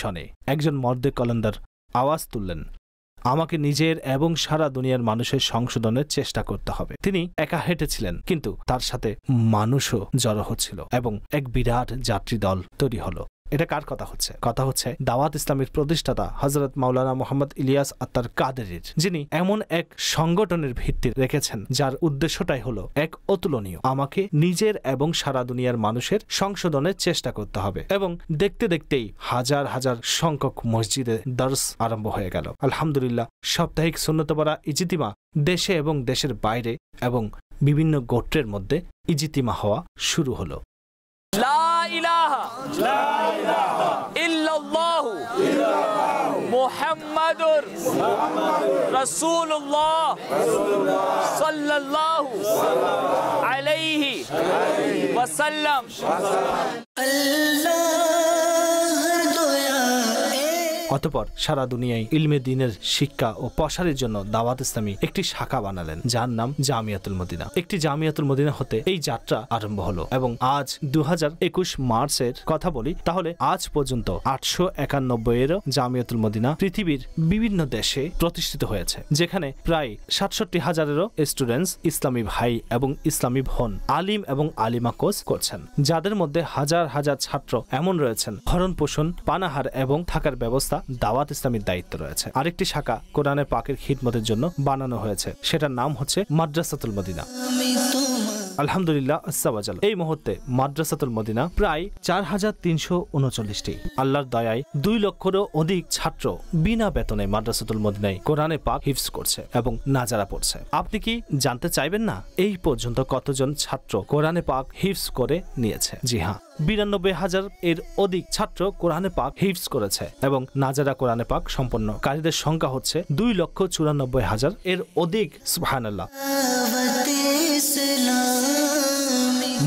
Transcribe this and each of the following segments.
সনে একজন মর্দে কলন্দার আওয়াজ তুললেন, আমাকে নিজের এবং সারা দুনিয়ার মানুষের সংশোধনের চেষ্টা করতে হবে। তিনি একা হেঁটেছিলেন, কিন্তু তার সাথে মানুষও জড়ো হচ্ছিল এবং এক বিরাট যাত্রী দল তৈরি হলো। এটা কার কথা হচ্ছে? কথা হচ্ছে দাওয়াত ইসলামের প্রতিষ্ঠাতা হযরত মাওলানা মুহাম্মদ ইলিয়াস আত্তার কাদেরীর, যিনি এমন এক সংগঠনের ভিত্তি রেখেছেন যার উদ্দেশ্যটাই হলো এক অতুলনীয়, আমাকে নিজের এবং সারা দুনিয়ার মানুষের সংশোধনের চেষ্টা করতে হবে। এবং দেখতে দেখতেই হাজার হাজার সংখ্যক মসজিদে দর্স আরম্ভ হয়ে গেল। আলহামদুলিল্লাহ, সাপ্তাহিক সুন্নত পড়া ইজতিমা দেশে এবং দেশের বাইরে এবং বিভিন্ন গোত্রের মধ্যে ইজতিমা হওয়া শুরু হলো। লা ইলাহা ইল্লাল্লাহু মুহাম্মাদুর রাসূলুল্লাহ সাল্লাল্লাহু আলাইহি ওয়াসাল্লাম। অতঃপর সারা দুনিয়ায় ইলমে দ্বীনের শিক্ষা ও প্রসারের জন্য দাওয়াত ইসলামী একটি শাখা বানালেন, যার নাম জামিয়াতুল মদিনা। একটি জামিয়াতুল মদিনা হতে এই যাত্রা আরম্ভ হলো এবং আজ 2021 মার্চের কথা বলি, তাহলে আজ পর্যন্ত 891 জামিয়াতুল মদিনা পৃথিবীর বিভিন্ন দেশে প্রতিষ্ঠিত হয়েছে, যেখানে প্রায় 67,000 স্টুডেন্টস, ইসলামী ভাই এবং ইসলামী বোন, আলিম এবং আলিমা কোর্স করছেন, যাদের মধ্যে হাজার হাজার ছাত্র এমন রয়েছেন ভরণ পোষণ, পানাহার এবং থাকার ব্যবস্থা দাওয়াত ইসলামীর দায়িত্ব রয়েছে। আরেকটি শাখা কোরআনে পাকের খিদমতের জন্য বানানো হয়েছে, সেটার নাম হচ্ছে মাদ্রাসাতুল মদিনা। আলহামদুলিল্লাহ আজ্জাওয়াজাল, এই মুহূর্তে মাদ্রাসাতুল মদিনা প্রায় 4,339টি। আল্লাহর দয়ায় 2 লক্ষেরও অধিক ছাত্র বিনা বেতনে মাদ্রাসাতুল মদিনায় কোরআনে পাক হিফজ করছে এবং নাজারা পড়ছে। আপনি কি জানতে চাইবেন না এই পর্যন্ত কতজন ছাত্র কোরআনে পাক হিফজ করে নিয়েছে? জি হ্যাঁ, 92,000 এর অধিক ছাত্র কোরআনে পাক হিফজ করেছে এবং নাজারা কোরআনে পাক সম্পন্নকারীদের সংখ্যা হচ্ছে 2,94,000 এর অধিক। সুবহানাল্লাহ।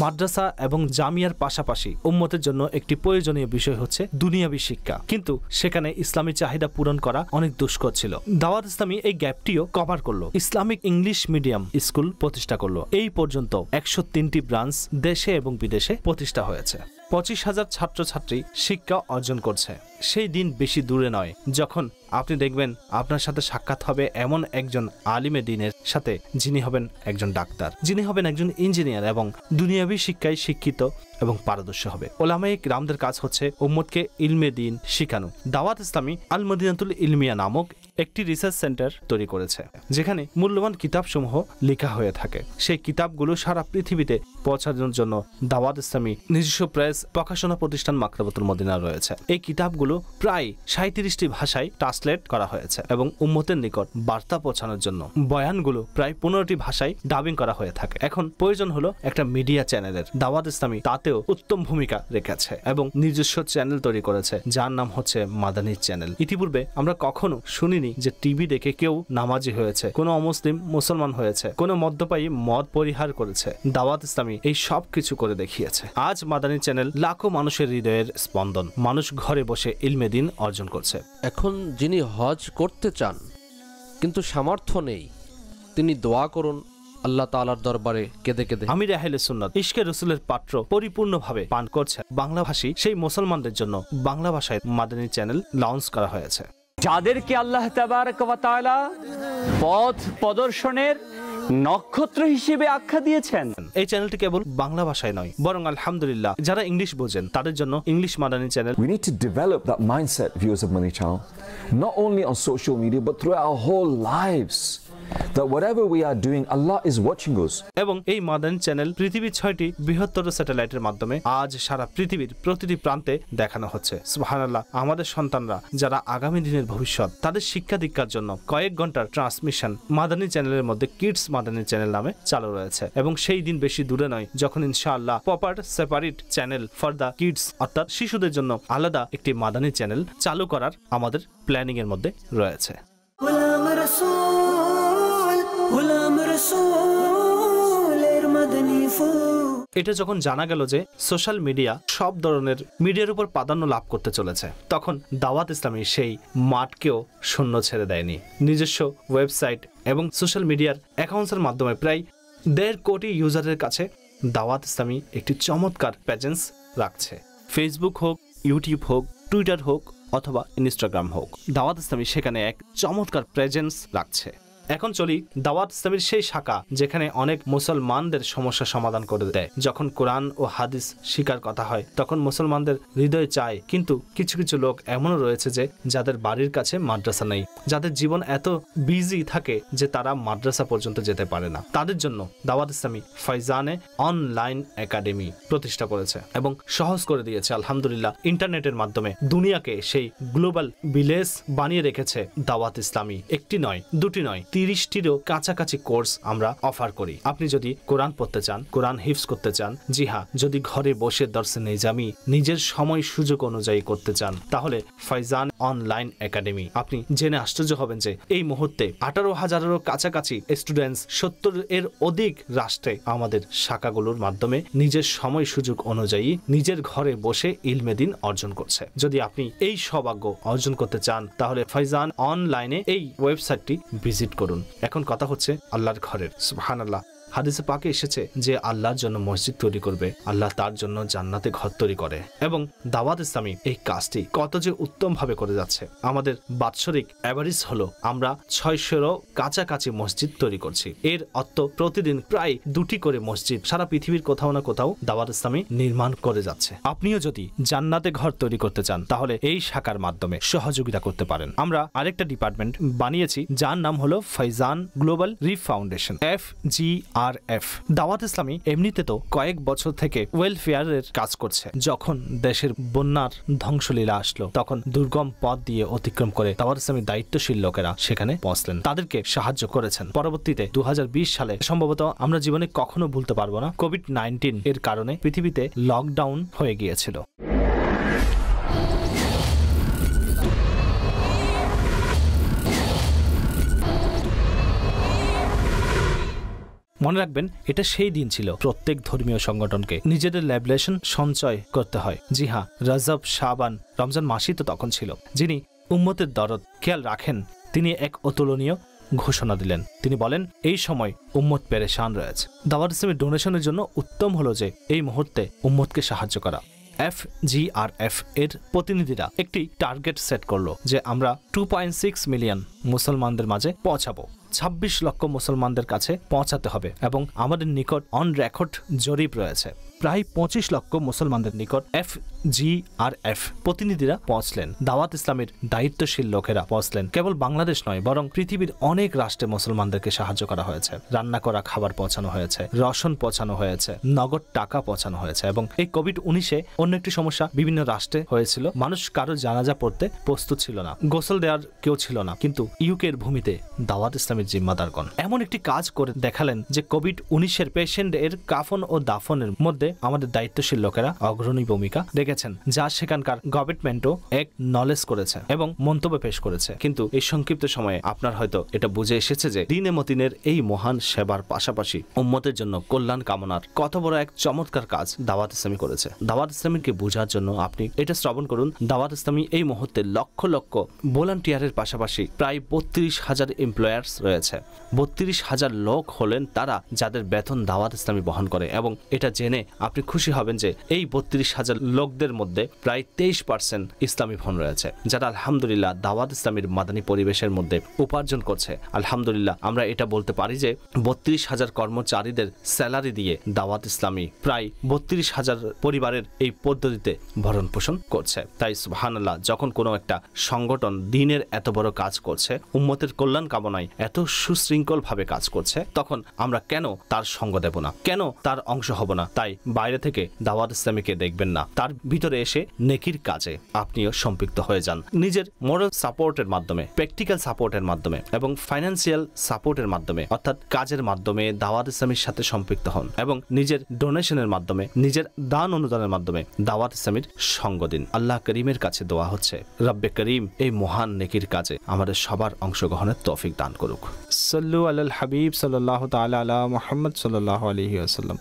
মাদ্রাসা এবং জামিয়ার পাশাপাশি উম্মতের জন্য একটি প্রয়োজনীয় বিষয় হচ্ছে দুনিয়াবী শিক্ষা, কিন্তু সেখানে ইসলামী চাহিদা পূরণ করা অনেক দুষ্কর ছিল। দাওয়াত ইসলামী এই গ্যাপটিও কভার করলো, ইসলামিক ইংলিশ মিডিয়াম স্কুল প্রতিষ্ঠা করলো। এই পর্যন্ত 103টি ব্রাঞ্চ দেশে এবং বিদেশে প্রতিষ্ঠা হয়েছে। 25,000 ছাত্রছাত্রী শিক্ষা অর্জন করছে। সেই দিন বেশি দূরে নয় যখন আপনি দেখবেন আপনার সাথে সাক্ষাৎ হবে এমন একজন আলিমে দ্বীনের সাথে, যিনি হবেন একজন ডাক্তার, যিনি হবেন একজন ইঞ্জিনিয়ার এবং দুনিয়াবী শিক্ষায় শিক্ষিত এবং পারদর্শী হবে। ওলামায়ে কিরামদের কাজ হচ্ছে উম্মতকে ইলমে দ্বীন শিখানো। দাওয়াত ইসলামী আল মদিনাতুল ইলমিয়া নামক একটি রিসার্চ সেন্টার তৈরি করেছে, যেখানে মূল্যবান কিতাবসমূহ লেখা হয়ে থাকে। সেই কিতাবগুলো সারা পৃথিবীতে পৌঁছানোর জন্য দাওয়াত ইসলামী নিজস্ব প্রেস প্রকাশনা প্রতিষ্ঠান মাকতাবাতুল মদিনা রয়েছে। এই কিতাবগুলো প্রায় 37টি ভাষায় ট্রান্সলেট করা হয়েছে এবং উম্মতের নিকট বার্তা পৌঁছানোর জন্য বয়ানগুলো প্রায় 15টি ভাষায় ডাবিং করা হয়ে থাকে। এখন প্রয়োজন হলো একটা মিডিয়া চ্যানেলের। দাওয়াত ইসলামী তাতেও উত্তম ভূমিকা রেখেছে এবং নিজস্ব চ্যানেল তৈরি করেছে, যার নাম হচ্ছে মাদানী চ্যানেল। ইতিপূর্বে আমরা কখনো শুনিনি যে টিভি দেখে কেউ নামাজি হয়েছে, কোনো অমুসলিম মুসলমান হয়েছে, কোনো মদ্যপায়ী মদ পরিহার করেছে। দাওয়াত ইসলামী এই সব কিছু করে দেখিয়েছে। আজ মাদানী চ্যানেল লাখো মানুষের হৃদয়ের স্পন্দন। মানুষ ঘরে বসে ইলমে দ্বীন অর্জন করছে। এখন যিনি হজ করতে চান কিন্তু সামর্থ্য নেই, তিনি দোয়া করুন আল্লাহ তাআলার দরবারে কেঁদে কেঁদে। আমির আহলে সুন্নাত ইশকে রাসূলের পাত্র পরিপূর্ণভাবে পান করছে বাংলাভাষী সেই মুসলমানদের জন্য বাংলা ভাষায় মাদানী চ্যানেল লঞ্চ করা হয়েছে। যাদেরকে আল্লাহ তাবারক ওয়া তাআলা পথ প্রদর্শনের নক্ষত্র হিসেবে আখ্যা দিয়েছেন। এই চ্যানেলটি কেবল বাংলা ভাষায় নয়, বরং আলহামদুলিল্লাহ যারা ইংলিশ বোঝেন তাদের জন্য English Madani channel. We need to develop that mindset, viewers of Madani Channel, not only on social media but throughout our whole lives, that whatever we are doing, Allah is watching us. এবং এই Madani channel পৃথিবীর 6টি বৃহত্তর স্যাটেলাইটের মাধ্যমে আজ সারা পৃথিবীর প্রতিটি প্রান্তে দেখানো হচ্ছে। সুবহানাল্লাহ, আমাদের সন্তানরা যারা আগামী দিনের ভবিষ্যৎ, তাদের শিক্ষা দীক্ষার জন্য কয়েক ঘন্টার ট্রান্সমিশন মাদানী চ্যানেলের মধ্যে কিডস মাদানী চ্যানেল নামে চালু রয়েছে এবং সেই দিন বেশি দূরে নয় যখন ইনশাআল্লাহ proper separate channel for the kids, অর্থাৎ শিশুদের জন্য আলাদা একটি মাদানী চ্যানেল চালু করার আমাদের প্ল্যানিং এর মধ্যে রয়েছে। غلام رسول المدني فوق এটা যখন জানা গেল যে সোশ্যাল মিডিয়া সব ধরনের মিডিয়ার উপর প্রাধান্য লাভ করতে চলেছে, তখন দাওয়াত ইসলামী সেই মাঠকেও শূন্য ছেড়ে দেয়নি। নিজস্ব ওয়েবসাইট এবং সোশ্যাল মিডিয়ার অ্যাকাউন্টসের মাধ্যমে প্রায় 1.5 কোটি ইউজারের কাছে দাওয়াত ইসলামী একটি চমৎকার প্রেজেন্স রাখছে। ফেসবুক হোক, ইউটিউব হোক, টুইটার হোক অথবা ইনস্টাগ্রাম হোক, দাওয়াত ইসলামী সেখানে এক চমৎকার প্রেজেন্স রাখছে। এখন চলি দাওয়াত ইসলামীর সেই শাখা যেখানে অনেক মুসলমানদের সমস্যা সমাধান করে দেয়। যখন কোরআন ও হাদিস শিকার কথা হয় তখন মুসলমানদের হৃদয় চায়, কিন্তু কিছু কিছু লোক এমনও রয়েছে যে যাদের বাড়ির কাছে মাদ্রাসা নেই, যাদের জীবন এত বিজি থাকে যে তারা মাদ্রাসা পর্যন্ত যেতে পারে না। তাদের জন্য দাওয়াত ইসলামী ফাইজানে অনলাইন একাডেমি প্রতিষ্ঠা করেছে এবং সহজ করে দিয়েছে আলহামদুলিল্লাহ। ইন্টারনেটের মাধ্যমে দুনিয়াকে সেই গ্লোবাল ভিলেজ বানিয়ে রেখেছে দাওয়াত ইসলামী। একটি নয়, দুটি নয়, 30টিরও কাছাকাছি কোর্স আমরা অফার করি। আপনি যদি কোরআন পড়তে চান, কোরআন হিফজ করতে চান, জি হ্যাঁ, যদি ঘরে বসে দর্শে নিজামি নিজের সময় সুযোগ অনুযায়ী করতে চান, তাহলে ফাইজান অনলাইন একাডেমি। আপনি জেনে আশ্চর্য হবেন যে এই মুহূর্তে 18,000-এরও কাছাকাছি স্টুডেন্টস 70 এর অধিক রাষ্ট্রে আমাদের শাখাগুলোর মাধ্যমে নিজের সময় সুযোগ অনুযায়ী নিজের ঘরে বসে ইলমে দ্বীন অর্জন করছে। যদি আপনি এই সৌভাগ্য অর্জন করতে চান তাহলে ফাইজান অনলাইনে এই ওয়েবসাইটটি ভিজিট করুন। এখন কথা হচ্ছে আল্লাহর ঘরের। সুবহানাল্লাহ, হাদিসে পাকে এসেছে যে আল্লাহর জন্য মসজিদ তৈরি করবে, আল্লাহ তার জন্য জান্নাতে ঘর তৈরি করে। এবং দাওয়াত ইসলামী এই কাজটি কত যে উত্তম ভাবে করে যাচ্ছে। আমাদের বাৎসরিক অ্যাভারেজ হলো আমরা 600-এরও কাছাকাছি মসজিদ তৈরি করছি। এর অর্থ প্রতিদিন প্রায় 2টি করে মসজিদ সারা পৃথিবীর কোথাও না কোথাও দাওয়াত ইসলামী নির্মাণ করে যাচ্ছে। আপনিও যদি জান্নাতে ঘর তৈরি করতে চান তাহলে এই শাখার মাধ্যমে সহযোগিতা করতে পারেন। আমরা আরেকটা ডিপার্টমেন্ট বানিয়েছি যার নাম হলো Faizan global relief foundation, FGRF। Dawat ইসলামী এমনিতে তো কয়েক বছর থেকে ওয়েলফেয়ারের কাজ করছে। যখন দেশের বন্যার ধ্বংসলীলা আসলো তখন দুর্গম পথ দিয়ে অতিক্রম করে দাওয়াত ইসলামীর দায়িত্বশীল লোকেরা সেখানে পৌঁছলেন, তাদেরকে সাহায্য করেছেন। পরবর্তীতে 2020 সালে সম্ভবত আমরা জীবনে কখনো ভুলতে পারবো না, কোভিড-19 এর কারণে পৃথিবীতে লকডাউন হয়ে গিয়েছিল। মনে রাখবেন, এটা সেই দিন ছিল প্রত্যেক ধর্মীয় সংগঠনকে নিজেদের ল্যাবলেশন সঞ্চয় করতে হয়। জি হ্যাঁ, রজব, শাবান, রমজান মাসই তো তখন ছিল। যিনি উম্মতের দরদ খেয়াল রাখেন তিনি এক অতুলনীয় ঘোষণা দিলেন। তিনি বলেন, এই সময় উম্মত পেরেশান রয়েছে। দাওয়াত ইসলামের ডোনেশনের জন্য উত্তম হলো যে এই মুহূর্তে উম্মতকে সাহায্য করা। FGRF এর প্রতিনিধিরা একটি টার্গেট সেট করলো যে আমরা 2.6 মিলিয়ন মুসলমানদের মাঝে পৌঁছাবো, 26 লক্ষ মুসলমানদের কাছে পৌঁছাতে হবে এবং আমাদের নিকট অন রেকর্ড জরিপ রয়েছে প্রায় 25 লক্ষ মুসলমানদের নিকট FGRF প্রতিনিধিরা পৌঁছলেন। দাওয়াত ইসলামের দায়িত্বশীল লোকেরা পৌঁছলেন। কেবল বাংলাদেশ নয় বরং পৃথিবীর অনেক রাষ্ট্রে মুসলমানদেরকে সাহায্য করা হয়েছে। রান্না করা খাবার পৌঁছানো হয়েছে, রসন পৌঁছানো হয়েছে, নগদ টাকা পৌঁছানো হয়েছে। এবং এই কোভিড-19-এ অন্য একটি সমস্যা বিভিন্ন রাষ্ট্রে হয়েছিল, মানুষ কারো জানাজা পড়তে প্রস্তুত ছিল না, গোসল দেওয়ার কেউ ছিল না, কিন্তু ইউকের ভূমিতে দাওয়াত ইসলামের জিম্মাদারগণ এমন একটি কাজ করে দেখালেন যে কোভিড-19-এর পেশেন্ট এর কাফন ও দাফনের মধ্যে আমাদের দায়িত্বশীল লোকেরা অগ্রণী ভূমিকা রেখেছেন, যা সেখানকার গভর্নমেন্টও এক নলেজ করেছে এবং মন্তব্য পেশ করেছে। কিন্তু এই সংক্ষিপ্ত সময়ে আপনার হয়তো এটা বুঝে এসেছে যে দ্বীনে মতিনের এই মহান সেবার পাশাপাশি উম্মতের জন্য কল্যাণ কামনার কত বড় এক চমৎকার কাজ দাওয়াত ইসলামী করেছে। দাওয়াত ইসলামীকে বোঝার জন্য আপনি এটা শ্রবণ করুন। দাওয়াত ইসলামী এই মুহূর্তে লক্ষ লক্ষ ভলান্টিয়ারের পাশাপাশি প্রায় 32,000 এমপ্লয়ার্স রয়েছে। 32,000 লোক হলেন তারা যাদের বেতন দাওয়াত ইসলামী বহন করে। এবং এটা জেনে আপনি খুশি হবেন যে এই 32,000 লোকদের মধ্যে প্রায় 23% ইসলামী ফোন রয়েছে, যারা আলহামদুলিল্লাহ দাওয়াত ইসলামীর মাদানী পরিবেশের মধ্যে উপার্জন করছে। আলহামদুলিল্লাহ আমরা এটা বলতে পারি যে 32,000 কর্মচারীদের স্যালারি দিয়ে দাওয়াত ইসলামী প্রায় 32,000 পরিবারের এই পদ্ধতিতে ভরণ পোষণ করছে। তাই সুবহানাল্লাহ, যখন কোনো একটা সংগঠন দ্বীনের এত বড় কাজ করছে, উম্মতের কল্যাণ কামনায় এত সুশৃঙ্খল ভাবে কাজ করছে, তখন আমরা কেন তার সঙ্গ দেব না, কেন তার অংশ হব না? তাই বাইরে থেকে দাওয়াত ইসলামীকে দেখবেন না, তার ভিতরে এসে নেকির কাজে আপনিও সম্পৃক্ত হয়ে যান। নিজের মোরাল সাপোর্টের মাধ্যমে, প্র্যাকটিক্যাল সাপোর্টের মাধ্যমে এবং ফাইন্যান্সিয়াল সাপোর্টের মাধ্যমে, অর্থাৎ কাজের মাধ্যমে দাওয়াত ইসলামীর সাথে সম্পৃক্ত হন এবং নিজের ডোনেশনের মাধ্যমে, নিজের দান অনুদানের মাধ্যমে দাওয়াত ইসলামীর সঙ্গ দিন। আল্লাহ করিমের কাছে দোয়া হচ্ছে রব্বে করিম এই মহান নেকির কাজে আমাদের সবার অংশগ্রহণের তৌফিক দান করুক। সাল্লু আলাল হাবিব সাল্লাল্লাহু তাআলা আলা মুহাম্মদ সাল্লাল্লাহু আলাইহি ওয়াসাল্লাম।